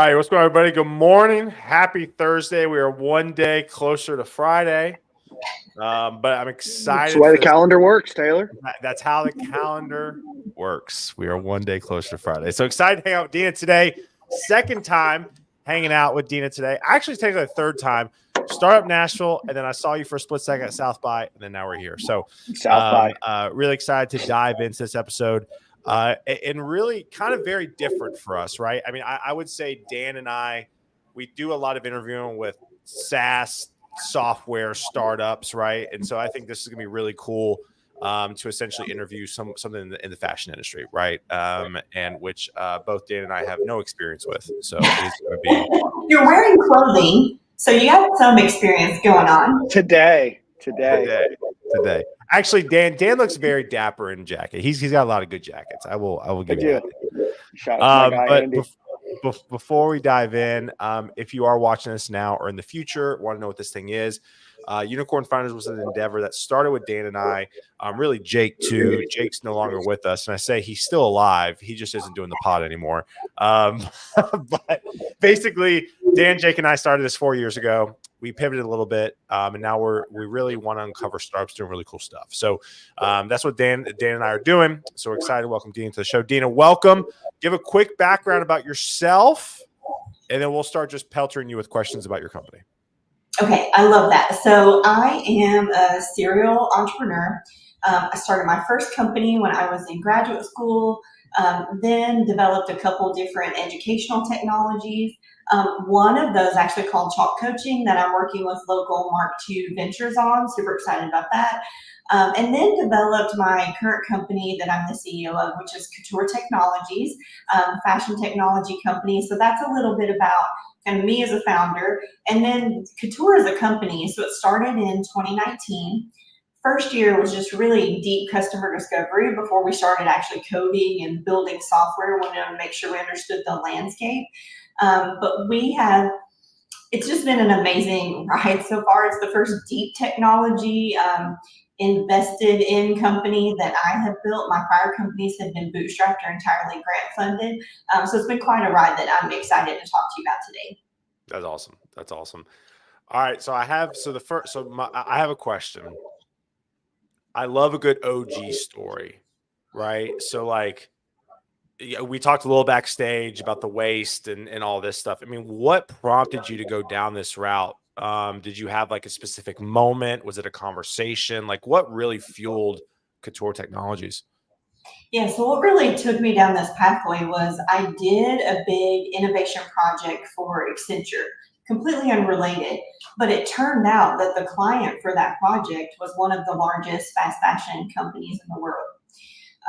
right, what's going on, everybody? Good morning. Happy Thursday. We are one day closer to Friday, but I'm excited. That's the way the calendar works, Taylor. That's how the calendar works. We are one day closer to Friday. So excited to hang out with Deanna today. Second time hanging out with Deanna today. Actually, taking the third time. Startup Nashville, and then I saw you for a split second at South by, and then now we're here. So really excited to dive into this episode. And really kind of very different for us, right? I mean, I would say Dan and I, we do a lot of interviewing with SaaS software startups, right? And so I think this is going to be really cool to essentially interview something in the fashion industry, right? And which both Dan and I have no experience with. So it's going to be. You're wearing clothing, so you have some experience going on. Today. Actually, Dan looks very dapper in a jacket. He's got a lot of good jackets. I will give you that. Shout out to my guy, Andy. Before we dive in, if you are watching this now or in the future, want to know what this thing is, Unicorn Founders was an endeavor that started with Dan and I. Really, Jake too. Jake's no longer with us, and I say he's still alive. He just isn't doing the pod anymore. But basically, Dan, Jake, and I started this 4 years ago. We pivoted a little bit, and now we really want to uncover startups doing really cool stuff. So that's what Dan and I are doing. So we're excited to welcome Deanna to the show. Deanna, welcome. Give a quick background about yourself, and then we'll start just peltering you with questions about your company. Okay, I love that. So I am a serial entrepreneur. I started my first company when I was in graduate school, then developed a couple different educational technologies. One of those actually called Chalk Coaching that I'm working with local Mark II Ventures on. Super excited about that. And then developed my current company that I'm the CEO of, which is Couture Technologies, fashion technology company. So that's a little bit about kind of me as a founder. And then Couture is a company. So it started in 2019. First year was just really deep customer discovery before we started actually coding and building software. We wanted to make sure we understood the landscape. But it's just been an amazing ride so far. It's the first deep technology invested in company that I have built. My prior companies have been bootstrapped or entirely grant funded. So it's been quite a ride that I'm excited to talk to you about today. That's awesome. All right. So I have a question. I love a good OG story, right? So we talked a little backstage about the waste and all this stuff. I mean, what prompted you to go down this route? Did you have a specific moment? Was it a conversation? What really fueled Couture Technologies? Yeah, so what really took me down this pathway was I did a big innovation project for Accenture, completely unrelated, but it turned out that the client for that project was one of the largest fast fashion companies in the world.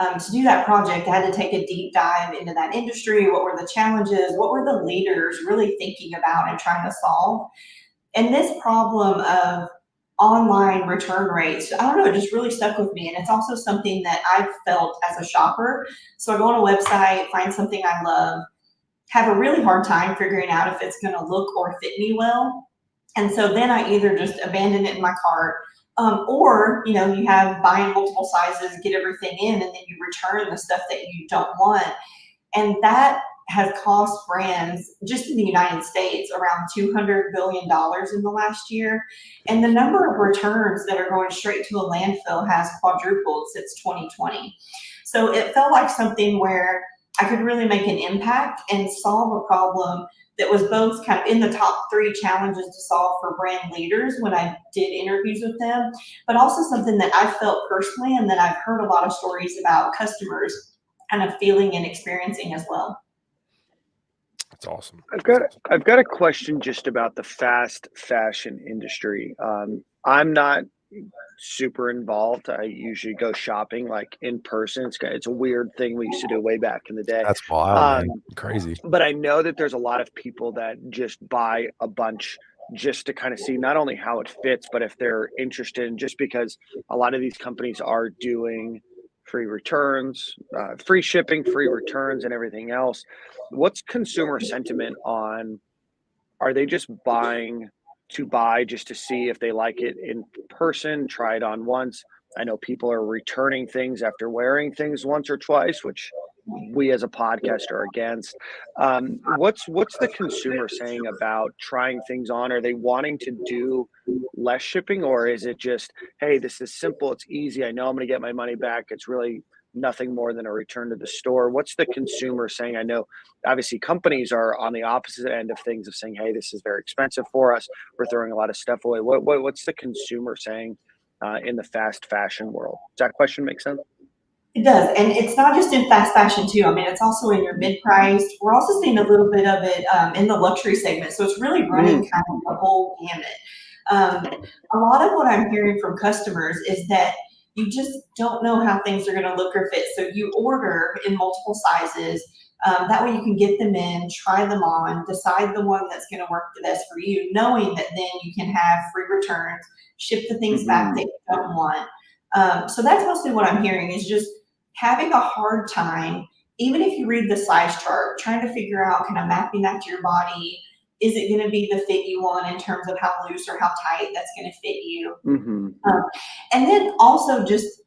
To do that project, I had to take a deep dive into that industry. What were the challenges? What were the leaders really thinking about and trying to solve? And this problem of online return rates, I don't know, it just really stuck with me. And it's also something that I've felt as a shopper. So I go on a website, find something I love, have a really hard time figuring out if it's going to look or fit me well. And so then I either just abandon it in my cart, or you have buying multiple sizes, get everything in, and then you return the stuff that you don't want. And that has cost brands just in the United States around $200 billion in the last year. And the number of returns that are going straight to a landfill has quadrupled since 2020. So it felt like something where I could really make an impact and solve a problem that was both kind of in the top 3 challenges to solve for brand leaders when I did interviews with them, but also something that I felt personally and that I've heard a lot of stories about customers kind of feeling and experiencing as well. That's awesome. I've got a question just about the fast fashion industry. I'm not super involved. I usually go shopping in person. It's a weird thing we used to do way back in the day. That's wild, man. Crazy. But I know that there's a lot of people that just buy a bunch just to kind of see not only how it fits, but if they're interested in, just because a lot of these companies are doing free returns, free shipping, free returns, and everything else. What's consumer sentiment on, are they just buying to buy just to see if they like it in person, try it on once? I know people are returning things after wearing things once or twice, which we as a podcast are against. What's the consumer saying about trying things on? Are they wanting to do less shipping, or is it just, hey, this is simple, it's easy, I know I'm going to get my money back, it's really nothing more than a return to the store? What's the consumer saying? I know obviously companies are on the opposite end of things, of saying, hey, this is very expensive for us, we're throwing a lot of stuff away. What's the consumer saying in the fast fashion world? Does that question make sense? It does, and it's not just in fast fashion too. I mean, it's also in your mid-priced. We're also seeing a little bit of it in the luxury segment. So it's really running kind of the whole gamut. A lot of what I'm hearing from customers is that you just don't know how things are going to look or fit. So you order in multiple sizes. That way you can get them in, try them on, decide the one that's going to work the best for you, knowing that then you can have free returns, ship the things back that you don't want. So that's mostly what I'm hearing, is just having a hard time, even if you read the size chart, trying to figure out kind of mapping that to your body. Is it going to be the fit you want in terms of how loose or how tight that's going to fit you? And then also just,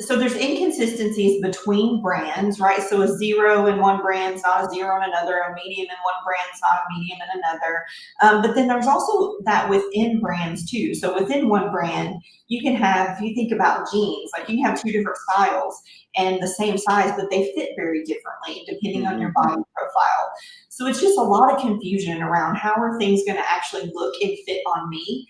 so there's inconsistencies between brands, right? So a zero in one brand is not a zero in another, a medium in one brand is not a medium in another. But then there's also that within brands too. So within one brand, you can have, if you think about jeans, like you can have two different styles and the same size, but they fit very differently depending on your body profile. So it's just a lot of confusion around how are things going to actually look and fit on me.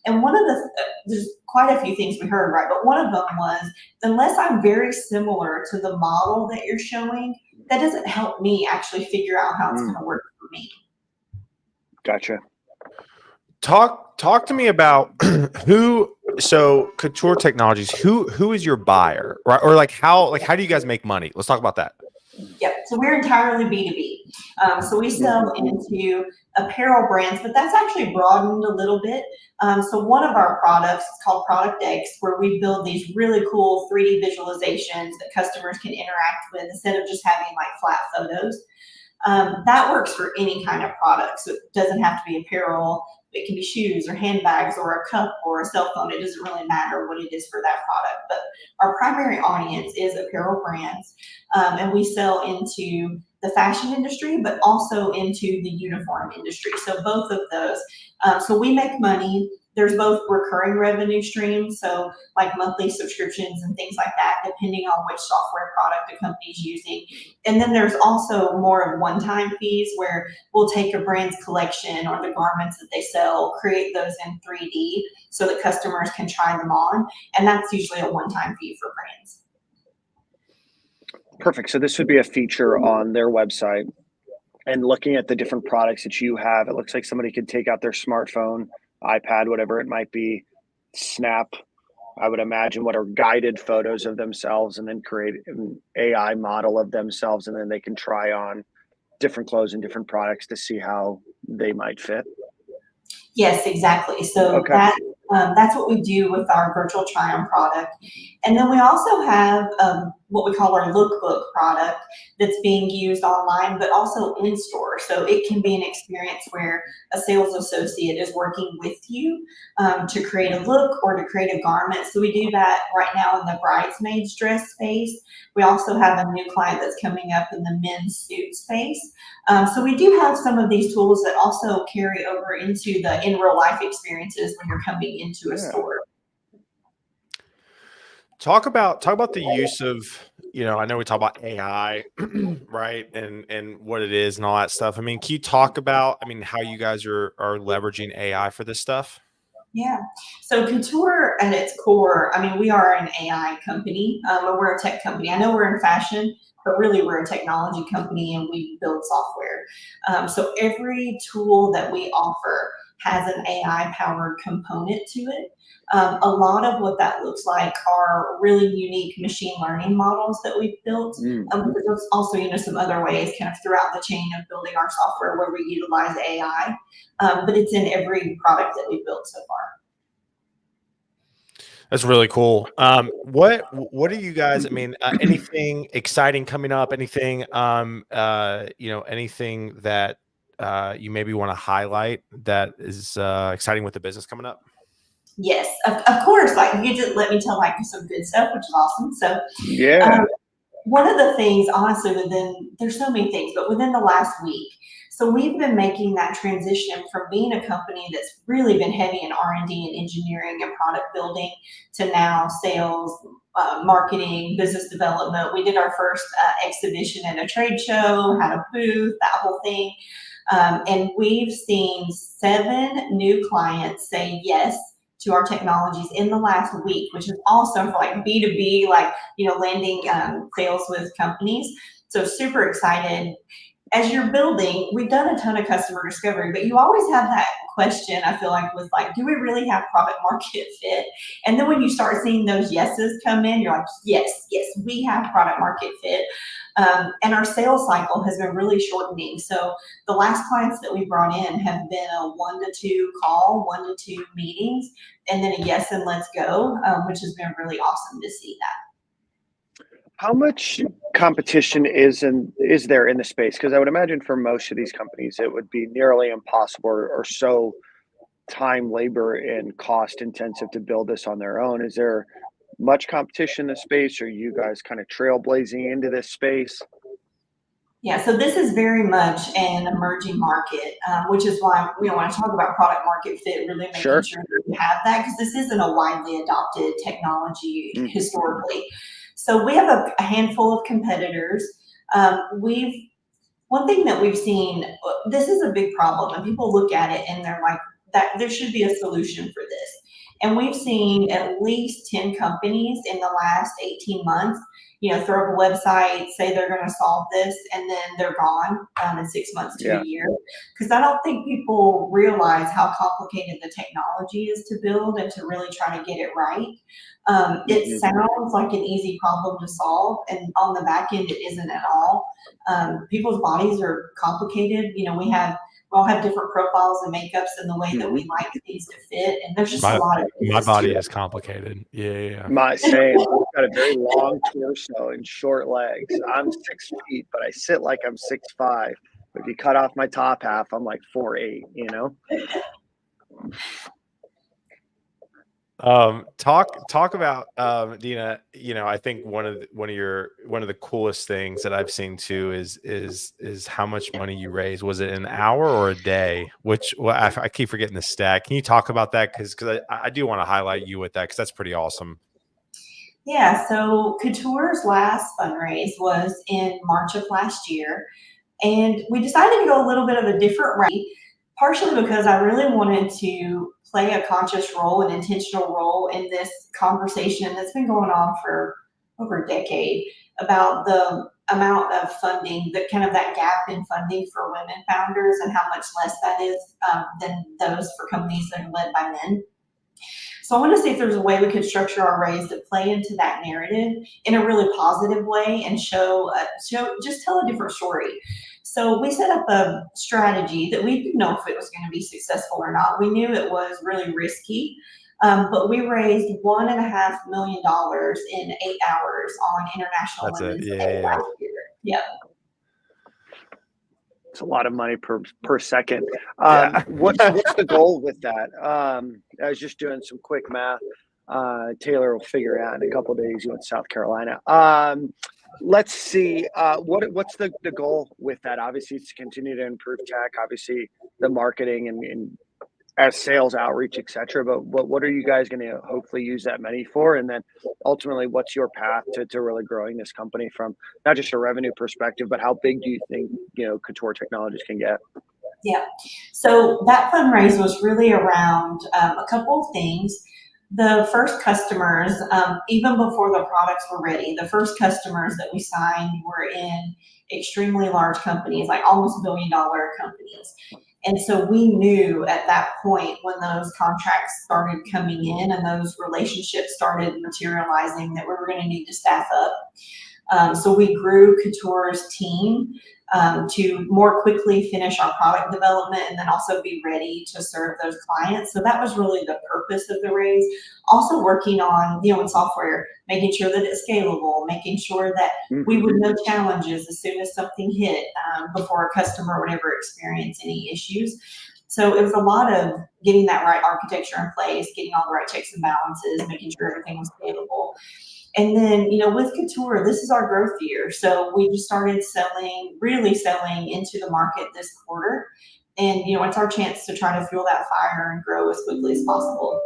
And one of the, there's quite a few things we heard, right? But one of them was, unless I'm very similar to the model that you're showing, that doesn't help me actually figure out how it's going to work for me. Gotcha. Talk to me about so Couture Technologies, who is your buyer, right? Or how do you guys make money? Let's talk about that. Yep. So we're entirely B2B. So we sell into apparel brands, but that's actually broadened a little bit. So one of our products is called Product X, where we build these really cool 3D visualizations that customers can interact with instead of just having like flat photos. That works for any kind of product. So it doesn't have to be apparel. It can be shoes or handbags or a cup or a cell phone. It doesn't really matter what it is for that product. But our primary audience is apparel brands. And we sell into the fashion industry, but also into the uniform industry. So both of those. So we make money. There's both recurring revenue streams, so like monthly subscriptions and things like that, depending on which software product a company's using. And then there's also more of one-time fees where we'll take a brand's collection or the garments that they sell, create those in 3D so that customers can try them on. And that's usually a one-time fee for brands. Perfect. So this would be a feature on their website. And looking at the different products that you have, it looks like somebody could take out their smartphone, iPad, whatever it might be, snap, I would imagine, what are guided photos of themselves, and then create an AI model of themselves, and then they can try on different clothes and different products to see how they might fit. Yes, exactly. So that's what we do with our virtual try-on product. And then we also have what we call our lookbook product that's being used online, but also in store. So it can be an experience where a sales associate is working with you to create a look or to create a garment. So we do that right now in the bridesmaids dress space. We also have a new client that's coming up in the men's suit space. So we do have some of these tools that also carry over into the in real life experiences when you're coming into a store. Talk about the use of, I know we talk about AI, right? And what it is and all that stuff. I mean, can you talk about, how you guys are leveraging AI for this stuff? Yeah. So Couture at its core, we are an AI company, or we're a tech company. I know we're in fashion, but really we're a technology company and we build software. So every tool that we offer has an AI powered component to it. A lot of what that looks like are really unique machine learning models that we've built. There's also, some other ways kind of throughout the chain of building our software where we utilize AI, but it's in every product that we've built so far. That's really cool. What are you guys, anything exciting coming up? Anything, anything that you maybe want to highlight that is exciting with the business coming up? Yes, of course. Like you just let me tell some good stuff, which is awesome. So yeah. one of the things, honestly, there's so many things, but within the last week, so we've been making that transition from being a company that's really been heavy in R&D and engineering and product building to now sales, marketing, business development. We did our first exhibition at a trade show, had a booth, that whole thing. And we've seen 7 new clients say yes to our technologies in the last week, which is awesome for like B2B, like, landing sales with companies. So super excited. As you're building, we've done a ton of customer discovery, but you always have that question, I feel like, with like, do we really have product market fit? And then when you start seeing those yeses come in, you're like, yes, we have product market fit. And our sales cycle has been really shortening. So the last clients that we brought in have been a 1 to 2 call, 1 to 2 meetings, and then a yes and let's go, which has been really awesome to see that. How much competition is there in the space? Because I would imagine for most of these companies, it would be nearly impossible or so time, labor, and cost intensive to build this on their own. Is there much competition in the space? Or are you guys kind of trailblazing into this space? Yeah, so this is very much an emerging market, which is why when I talk about product market fit, really making sure that we have that, because this isn't a widely adopted technology historically. So we have a handful of competitors. One thing that we've seen, this is a big problem, and people look at it and they're like, that there should be a solution for this. And we've seen at least 10 companies in the last 18 months, throw up a website, say they're going to solve this, and then they're gone in 6 months to a year. Because I don't think people realize how complicated the technology is to build and to really try to get it right. It sounds like an easy problem to solve, and on the back end, it isn't at all. People's bodies are complicated. We all have different profiles and makeups and the way that we like things to fit, and there's just a lot of my body is complicated. Yeah. Same. I've got a very long torso and short legs. I'm 6 feet, but I sit like I'm 6'5". If you cut off my top half, I'm like 4'8". Talk about Deanna. I think one of the coolest things that I've seen too is how much money you raise. Was it an hour or a day? I keep forgetting the stat. Can you talk about that? Because I do want to highlight you with that, because that's pretty awesome. Yeah. So Couture's last fundraise was in March of last year, and we decided to go a little bit of a different route. Partially because I really wanted to play a conscious role, an intentional role in this conversation that's been going on for over a decade about the amount of funding, that gap in funding for women founders and how much less that is than those for companies that are led by men. So I want to see if there's a way we could structure our raise to play into that narrative in a really positive way and just tell a different story. So we set up a strategy that we didn't know if it was going to be successful or not. We knew it was really risky, but we raised $1.5 million in 8 hours on International Women's Day last year. Yeah. It's a lot of money per second. What's the goal with that? I was just doing some quick math. Taylor will figure it out in a couple of days. You went to South Carolina. Let's see. What's the goal with that? Obviously, it's to continue to improve tech. Obviously, the marketing and as sales outreach, etc. But what are you guys going to hopefully use that money for? And then ultimately, what's your path to really growing this company from not just a revenue perspective, but how big do you think Couture Technologies can get? Yeah. So that fundraise was really around a couple of things. The first customers, even before the products were ready, the first customers that we signed were in extremely large companies, like almost $1 billion companies. And so we knew at that point, when those contracts started coming in and those relationships started materializing, that we were going to need to staff up. So we grew Couture's team to more quickly finish our product development and then also be ready to serve those clients. So that was really the purpose of the raise. Also working on, in software, making sure that it's scalable, making sure that we would know challenges as soon as something hit before a customer would ever experience any issues. So it was a lot of getting that right architecture in place, getting all the right checks and balances, making sure everything was scalable. And then, with Couture, this is our growth year. So we just started really selling into the market this quarter. And, it's our chance to try to fuel that fire and grow as quickly as possible.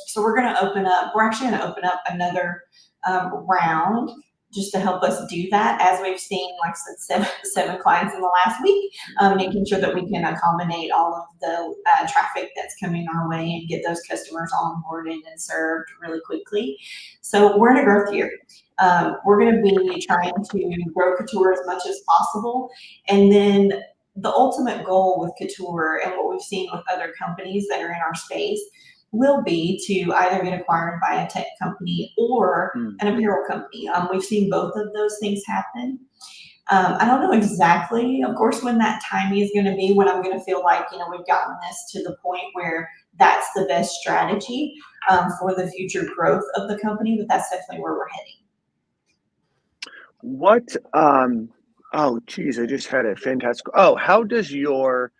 So we're actually going to open up another round just to help us do that. As we've seen, like I said, seven clients in the last week, making sure that we can accommodate all of the traffic that's coming our way and get those customers onboarded and served really quickly. So we're in a growth year. We're going to be trying to grow Couture as much as possible. And then the ultimate goal with Couture and what we've seen with other companies that are in our space will be to either get acquired by a tech company or an apparel company. We've seen both of those things happen. I don't know exactly, of course, when that timing is going to be, when I'm going to feel like, we've gotten this to the point where that's the best strategy for the future growth of the company, but that's definitely where we're heading. Oh, geez, I just had a fantastic. Oh, how does your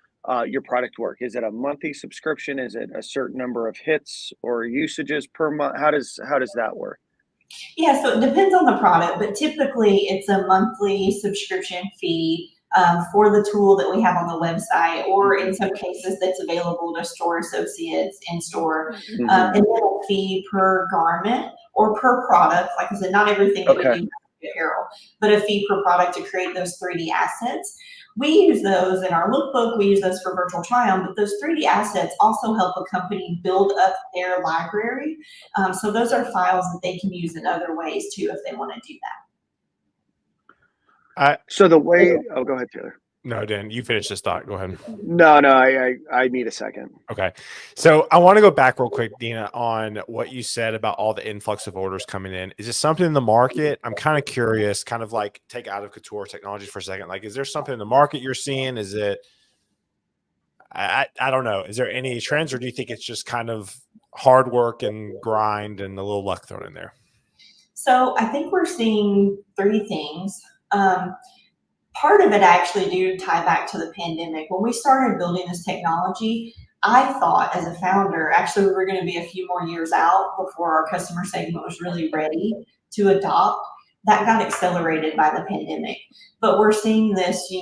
product work? Is it a monthly subscription? Is it a certain number of hits or usages per month? How does that work? Yeah, so it depends on the product, but typically it's a monthly subscription fee for the tool that we have on the website, or in some cases that's available to store associates in store. And then a fee per garment or per product. Like I said, not everything that we do is apparel, but a fee per product to create those 3D assets. We use those in our lookbook. We use those for virtual try-on, but those 3D assets also help a company build up their library. So those are files that they can use in other ways too, if they want to do that. Go ahead, Taylor. No, Dan, you finish this thought. Go ahead. No, I need a second. Okay. So I want to go back real quick, Deanna, on what you said about all the influx of orders coming in. Is this something in the market? I'm kind of curious, kind of like take out of Couture technology for a second. Like, is there something in the market you're seeing? Is it, I don't know. Is there any trends, or do you think it's just kind of hard work and grind and a little luck thrown in there? So I think we're seeing three things. Part of it actually do tie back to the pandemic. When we started building this technology, I thought as a founder, actually we were going to be a few more years out before our customer segment was really ready to adopt. That got accelerated by the pandemic. But we're seeing this,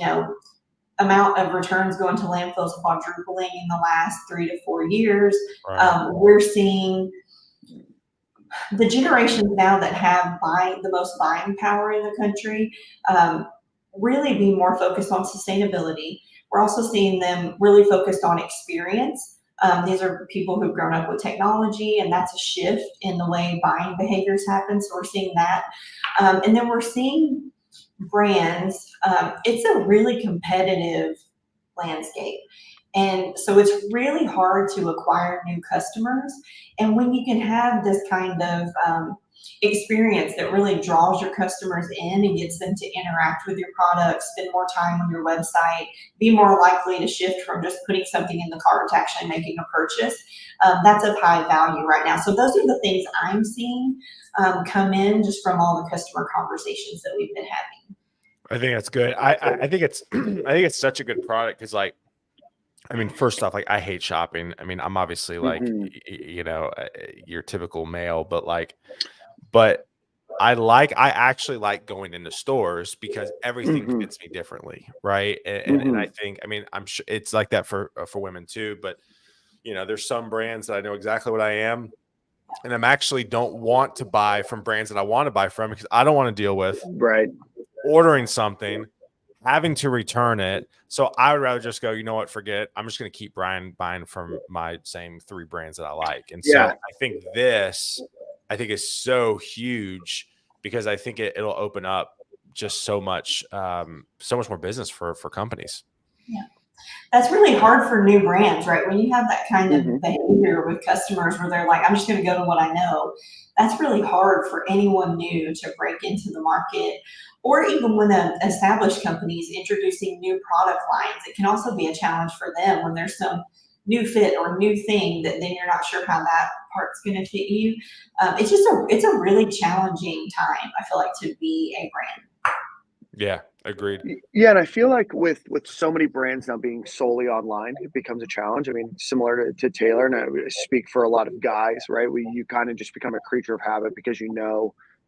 amount of returns going to landfills quadrupling in the last 3 to 4 years. Right. We're seeing the generations now that have the most buying power in the country really be more focused on sustainability. We're also seeing them really focused on experience. These are people who've grown up with technology, and that's a shift in the way buying behaviors happen. So we're seeing that. And then we're seeing brands. It's a really competitive landscape. And so it's really hard to acquire new customers. And when you can have this kind of experience that really draws your customers in and gets them to interact with your product, spend more time on your website, be more likely to shift from just putting something in the cart to actually making a purchase, that's of high value right now. So those are the things I'm seeing come in just from all the customer conversations that we've been having. I think that's good. I think it's such a good product because, like, I mean, first off, like, I hate shopping. I mean, I'm obviously like, your typical male, but I actually like going into stores because everything fits me differently. Right. And I think, I mean, I'm sure it's like that for women too, but there's some brands that I know exactly what I am. And I'm actually don't want to buy from brands that I want to buy from because I don't want to deal with ordering something, having to return it. So I would rather just go, you know what, forget. I'm just going to keep buying from my same 3 brands that I like. And so I think is so huge because I think it'll open up just so much more business for companies. Yeah. That's really hard for new brands, right? When you have that kind of behavior with customers where they're like, I'm just going to go to what I know. That's really hard for anyone new to break into the market. Or even when an established company is introducing new product lines, it can also be a challenge for them when there's some new fit or new thing that then you're not sure how that part's going to fit you. It's a really challenging time, I feel like, to be a brand. Yeah, agreed. Yeah, and I feel like with so many brands now being solely online, it becomes a challenge. I mean, similar to Taylor, and I speak for a lot of guys, right? You kind of just become a creature of habit because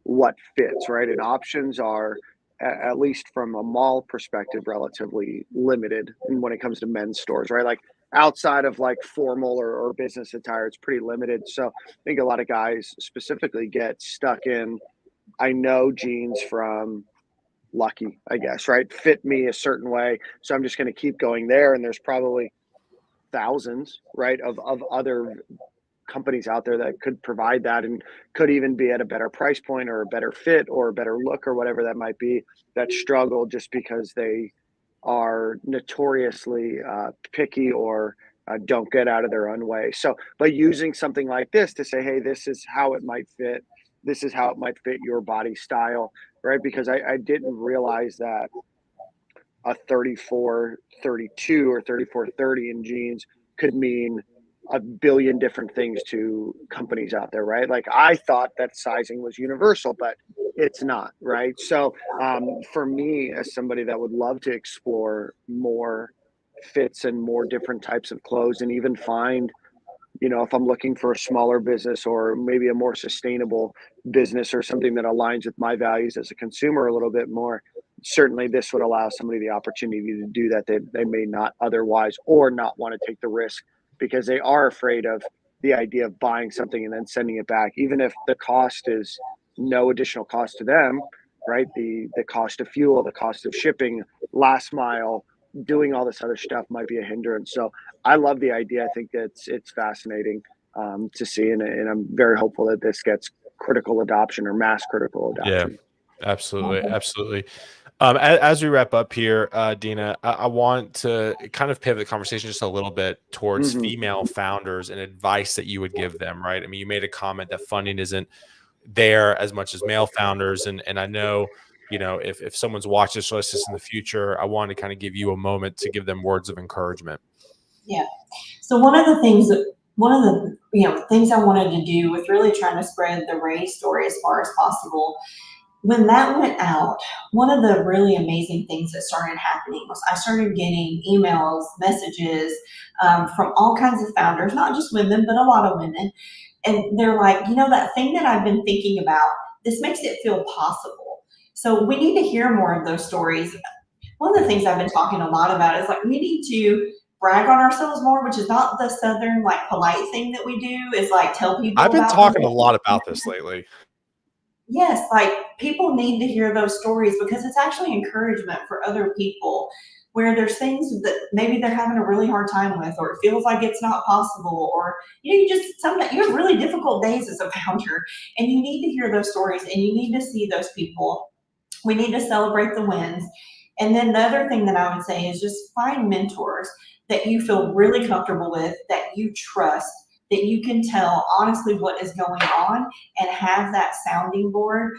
what fits, right? And options are, at least from a mall perspective, relatively limited. And when it comes to men's stores, right? Like outside of like formal or business attire, it's pretty limited. So I think a lot of guys specifically get stuck in, I know jeans from Lucky, I guess, right? Fit me a certain way. So I'm just going to keep going there. And there's probably thousands, right, of other companies out there that could provide that and could even be at a better price point or a better fit or a better look or whatever that might be, that struggle just because they are notoriously picky or don't get out of their own way. So by using something like this to say, hey, this is how it might fit, this is how it might fit your body style, right? Because I didn't realize that a 34-32 or 34-30 in jeans could mean a billion different things to companies out there, right? Like I thought that sizing was universal, but it's not, right? So for me, as somebody that would love to explore more fits and more different types of clothes, and even find, if I'm looking for a smaller business or maybe a more sustainable business or something that aligns with my values as a consumer a little bit more, certainly this would allow somebody the opportunity to do that they may not otherwise, or not want to take the risk because they are afraid of the idea of buying something and then sending it back, even if the cost is no additional cost to them, right? The cost of fuel, the cost of shipping, last mile, doing all this other stuff might be a hindrance. So I love the idea. I think it's fascinating to see, and I'm very hopeful that this gets critical adoption or mass critical Yeah, adoption. absolutely. Absolutely. As we wrap up here, Deanna, I want to kind of pivot the conversation just a little bit towards Mhm. female founders and advice that you would give them, right? I mean, you made a comment that funding isn't there as much as male founders. And I know, if someone's watched this or listens in the future, I want to kind of give you a moment to give them words of encouragement. Yeah. So one of the things I wanted to do with really trying to spread the Ray story as far as possible, when that went out, one of the really amazing things that started happening was I started getting emails, messages from all kinds of founders, not just women, but a lot of women. And they're like, that thing that I've been thinking about, this makes it feel possible. So we need to hear more of those stories. One of the things I've been talking a lot about is like we need to brag on ourselves more, which is not the Southern like polite thing that we do, is like tell people I've been about talking a them. lot about this lately. Yes, like people need to hear those stories because it's actually encouragement for other people where there's things that maybe they're having a really hard time with, or it feels like it's not possible, or you have really difficult days as a founder, and you need to hear those stories and you need to see those people. We need to celebrate the wins. And then the other thing that I would say is just find mentors that you feel really comfortable with, that you trust, that you can tell honestly what is going on and have that sounding board.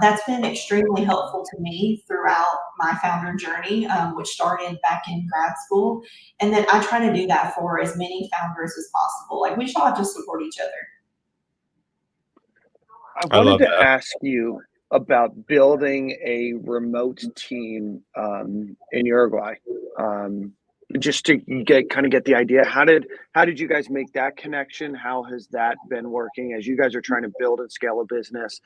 That's been extremely helpful to me throughout my founder journey, which started back in grad school. And then I try to do that for as many founders as possible. Like we just all have to support each other. I I wanted love to that. ask you about building a remote team in Uruguay. Just to get the idea, how did you guys make that connection? How has that been working as you guys are trying to build and scale a business?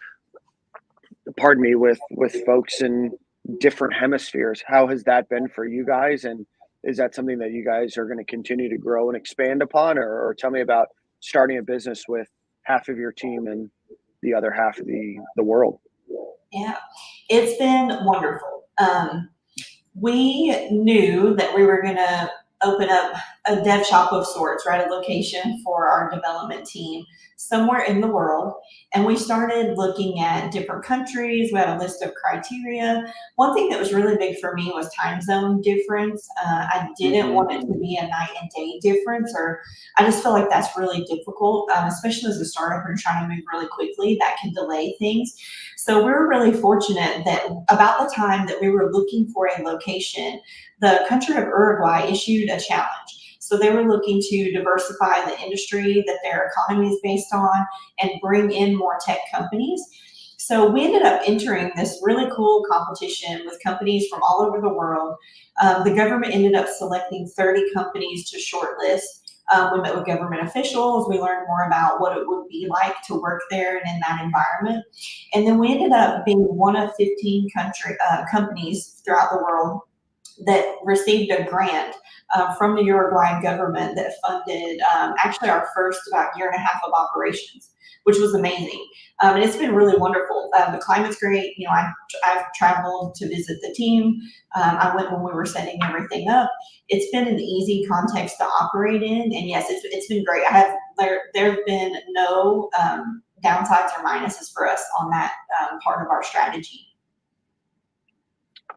Pardon me, with folks in different hemispheres. How has that been for you guys? And is that something that you guys are going to continue to grow and expand upon, or tell me about starting a business with half of your team and the other half of the world? Yeah, it's been wonderful. We knew that we were going to open up a dev shop of sorts, right? A location for our development team somewhere in the world. And we started looking at different countries. We had a list of criteria. One thing that was really big for me was time zone difference. I didn't want it to be a night and day difference, or I just feel like that's really difficult, especially as a startup and trying to move really quickly. That can delay things. So we were really fortunate that about the time that we were looking for a location, the country of Uruguay issued a challenge. So they were looking to diversify the industry that their economy is based on and bring in more tech companies. So we ended up entering this really cool competition with companies from all over the world. The government ended up selecting 30 companies to shortlist. We met with government officials. We learned more about what it would be like to work there and in that environment. And then we ended up being one of 15 companies throughout the world that received a grant from the Uruguayan government that funded actually our first about year and a half of operations, which was amazing. And it's been really wonderful. The climate's great. You know, I've traveled to visit the team. I went when we were setting everything up. It's been an easy context to operate in. And yes, it's been great. There have been no downsides or minuses for us on that part of our strategy.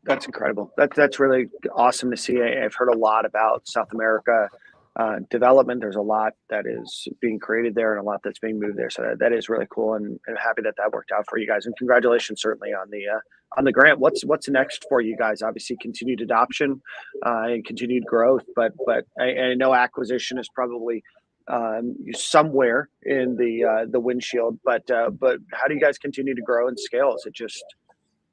That's incredible. That's really awesome to see. I've heard a lot about South America development. There's a lot that is being created there and a lot that's being moved there. So that is really cool, and I'm happy that worked out for you guys. And congratulations, certainly on the grant. What's next for you guys? Obviously, continued adoption and continued growth, but I know acquisition is probably somewhere in the windshield. But how do you guys continue to grow and scale? Is it just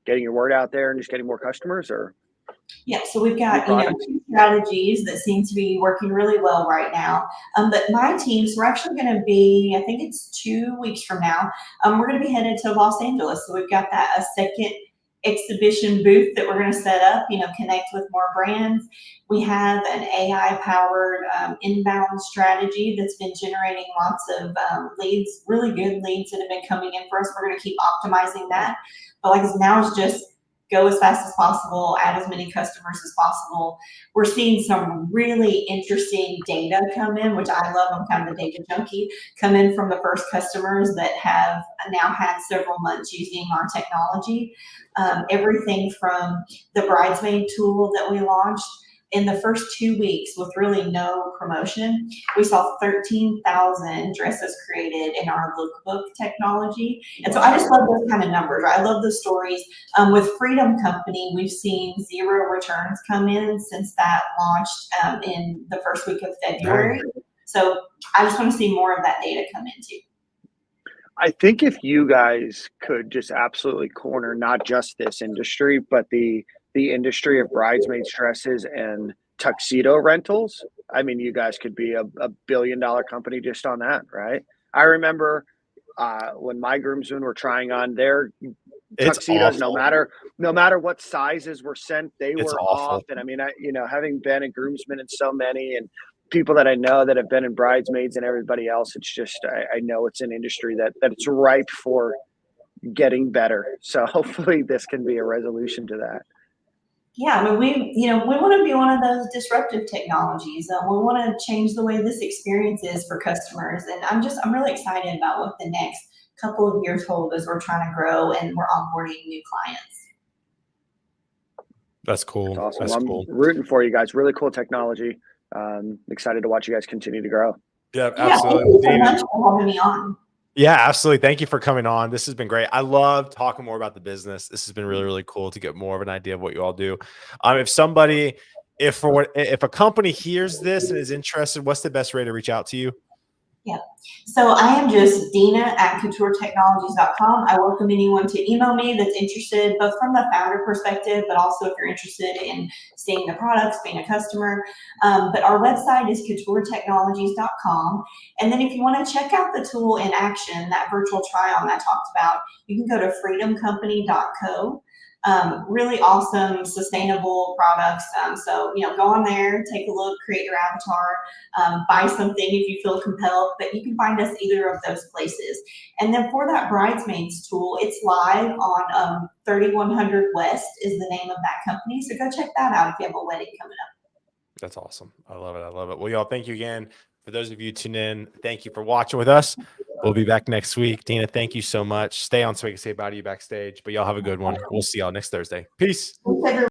getting your word out there and just getting more customers, or? Yeah, so we've got two strategies that seem to be working really well right now. But my teams, we're actually going to be, I think it's 2 weeks from now, we're going to be headed to Los Angeles. So we've got a second exhibition booth that we're going to set up, connect with more brands. We have an AI-powered inbound strategy that's been generating lots of leads, really good leads that have been coming in for us. We're going to keep optimizing that. But now it's just go as fast as possible, add as many customers as possible. We're seeing some really interesting data come in, which I love. I'm kind of a data junkie, come in from the first customers that have now had several months using our technology. Everything from the bridesmaid tool that we launched. In the first 2 weeks, with really no promotion, we saw 13,000 dresses created in our lookbook technology. And so I just love those kind of numbers. I love the stories. With Freedom Company, we've seen 0 returns come in since that launched in the first week of February. So I just want to see more of that data come in too. I think if you guys could just absolutely corner not just this industry, but the industry of bridesmaids dresses and tuxedo rentals, I mean, you guys could be a $1 billion company just on that, right? I remember when my groomsmen were trying on their tuxedos, no matter what sizes were sent, they were off. And I mean, having been a groomsman in so many, and people that I know that have been in bridesmaids and everybody else, it's just, I know it's an industry that it's ripe for getting better. So hopefully this can be a resolution to that. Yeah, I mean, we want to be one of those disruptive technologies. We want to change the way this experience is for customers. And I'm really excited about what the next couple of years hold as we're trying to grow and we're onboarding new clients. That's cool. That's awesome. That's I'm cool. rooting for you guys. Really cool technology. Excited to watch you guys continue to grow. Yeah, absolutely. Thank you so much for having me on. Yeah, absolutely. Thank you for coming on. This has been great. I love talking more about the business. This has been really, really cool to get more of an idea of what you all do. If a company hears this and is interested, what's the best way to reach out to you? Yeah. So I am just Deanna@CoutureTechnologies.com. I welcome anyone to email me that's interested, both from the founder perspective, but also if you're interested in seeing the products, being a customer. But our website is CoutureTechnologies.com. And then if you want to check out the tool in action, that virtual try-on I talked about, you can go to freedomcompany.co. Really awesome, sustainable products. So, go on there, take a look, create your avatar, buy something if you feel compelled, but you can find us either of those places. And then for that bridesmaids tool, it's live on 3100 West is the name of that company. So go check that out if you have a wedding coming up. That's awesome. I love it. I love it. Well, y'all, thank you again. For those of you tuning in, thank you for watching with us. We'll be back next week. Deanna, thank you so much. Stay on so we can say bye to you backstage, but y'all have a good one. We'll see y'all next Thursday. Peace.